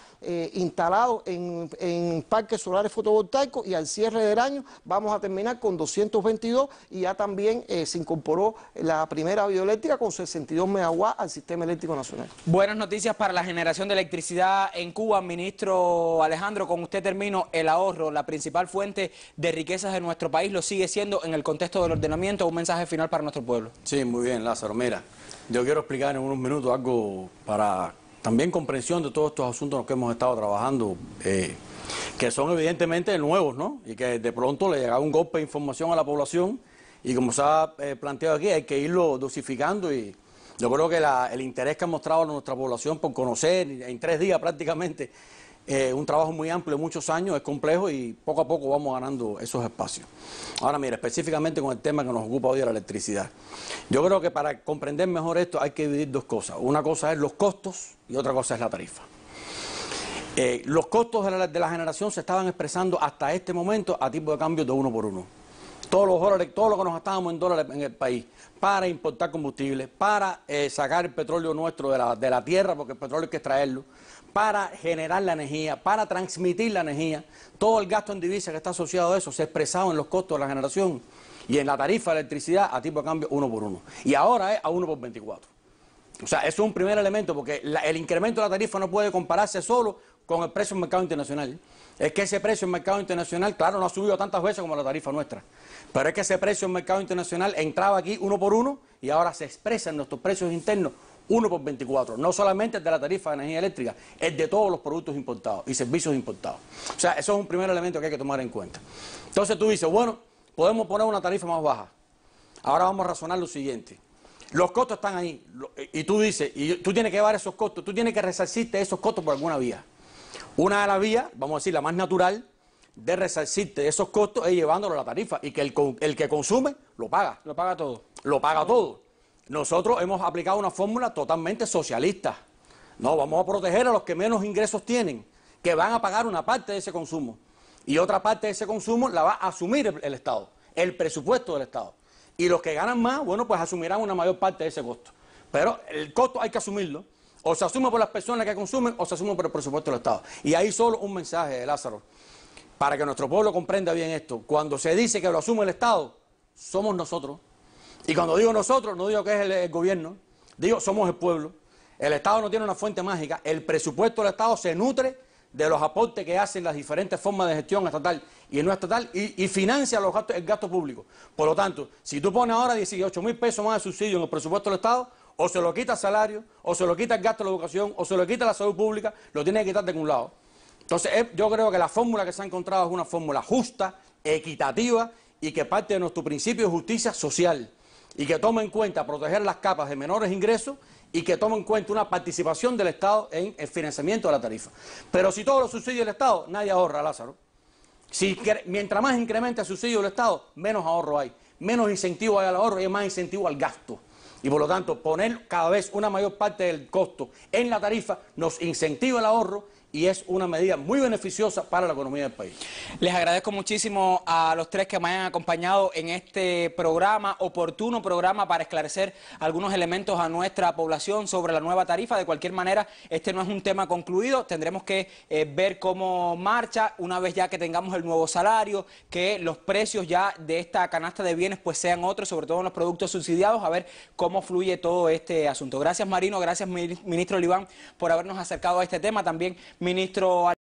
instalados en parques solares fotovoltaicos, y al cierre del año vamos a terminar con 222, y ya también se incorporó la primera bioeléctrica con 62 megawatts al sistema eléctrico nacional. Buenas noticias para la generación de electricidad en Cuba, ministro Alejandro. Con usted termino. El ahorro, la principal fuente de riquezas de nuestro país, lo sigue siendo en el contexto del ordenamiento. Un mensaje final para nuestro pueblo. Sí, muy bien, Lázaro. Mira, yo quiero explicar en unos minutos algo para también comprensión de todos estos asuntos en los que hemos estado trabajando, que son evidentemente nuevos, ¿no? Y que de pronto le llega un golpe de información a la población, y como se ha planteado aquí, hay que irlo dosificando, y yo creo que el interés que ha mostrado nuestra población por conocer en 3 días prácticamente un trabajo muy amplio de muchos años, es complejo, y poco a poco vamos ganando esos espacios. Ahora mira, específicamente con el tema que nos ocupa hoy de la electricidad. Yo creo que para comprender mejor esto hay que dividir 2 cosas. Una cosa es los costos y otra cosa es la tarifa. Los costos de la generación se estaban expresando hasta este momento a tipo de cambio de 1 por 1. Todos los dólares, todo lo que nos gastábamos en dólares en el país para importar combustibles, para sacar el petróleo nuestro de la tierra, porque el petróleo hay que extraerlo, para generar la energía, para transmitir la energía, todo el gasto en divisas que está asociado a eso se expresaba en los costos de la generación y en la tarifa de electricidad a tipo de cambio 1 por 1. Y ahora es a 1 por 24. O sea, eso es un primer elemento, porque el incremento de la tarifa no puede compararse solo con el precio en mercado internacional. Es que ese precio en mercado internacional, claro, no ha subido tantas veces como la tarifa nuestra, pero es que ese precio en mercado internacional entraba aquí 1 por 1 y ahora se expresa en nuestros precios internos 1 por 24, no solamente el de la tarifa de energía eléctrica, es de todos los productos importados y servicios importados. O sea, eso es un primer elemento que hay que tomar en cuenta. Entonces tú dices, bueno, podemos poner una tarifa más baja. Ahora vamos a razonar lo siguiente. Los costos están ahí, y tú dices, y tú tienes que llevar esos costos, tú tienes que resarcirte esos costos por alguna vía. Una de las vías, vamos a decir, la más natural, de resarcirte esos costos es llevándolo a la tarifa, y que el que consume lo paga. Lo paga todo. Lo paga todo. Nosotros hemos aplicado una fórmula totalmente socialista. No, vamos a proteger a los que menos ingresos tienen, que van a pagar una parte de ese consumo. Y otra parte de ese consumo la va a asumir el Estado, el presupuesto del Estado. Y los que ganan más, bueno, pues asumirán una mayor parte de ese costo. Pero el costo hay que asumirlo. O se asume por las personas que consumen o se asume por el presupuesto del Estado. Y ahí solo un mensaje, Lázaro, para que nuestro pueblo comprenda bien esto. Cuando se dice que lo asume el Estado, somos nosotros. Y cuando digo nosotros, no digo que es el gobierno, digo somos el pueblo. El Estado no tiene una fuente mágica. El presupuesto del Estado se nutre de los aportes que hacen las diferentes formas de gestión estatal y no estatal, y financia el gasto público. Por lo tanto, si tú pones ahora 18.000 pesos más de subsidio en el presupuesto del Estado, o se lo quita el salario, o se lo quita el gasto de la educación, o se lo quita la salud pública, lo tiene que quitar de algún lado. Entonces, yo creo que la fórmula que se ha encontrado es una fórmula justa, equitativa, y que parte de nuestro principio de justicia social, y que toma en cuenta proteger las capas de menores ingresos, y que toma en cuenta una participación del Estado en el financiamiento de la tarifa. Pero si todo lo subsidia el Estado, nadie ahorra, Lázaro. Mientras más incrementa el subsidio del Estado, menos ahorro hay, menos incentivo hay al ahorro y hay más incentivo al gasto. y por lo tanto poner cada vez una mayor parte del costo en la tarifa nos incentiva el ahorro y es una medida muy beneficiosa para la economía del país. Les agradezco muchísimo a los tres que me hayan acompañado en este programa, oportuno programa para esclarecer algunos elementos a nuestra población sobre la nueva tarifa. De cualquier manera, este no es un tema concluido, tendremos que ver cómo marcha una vez ya que tengamos el nuevo salario, que los precios ya de esta canasta de bienes pues sean otros, sobre todo en los productos subsidiados, a ver cómo fluye todo este asunto. Gracias Marino, gracias ministro Oliván por habernos acercado a este tema, también ministro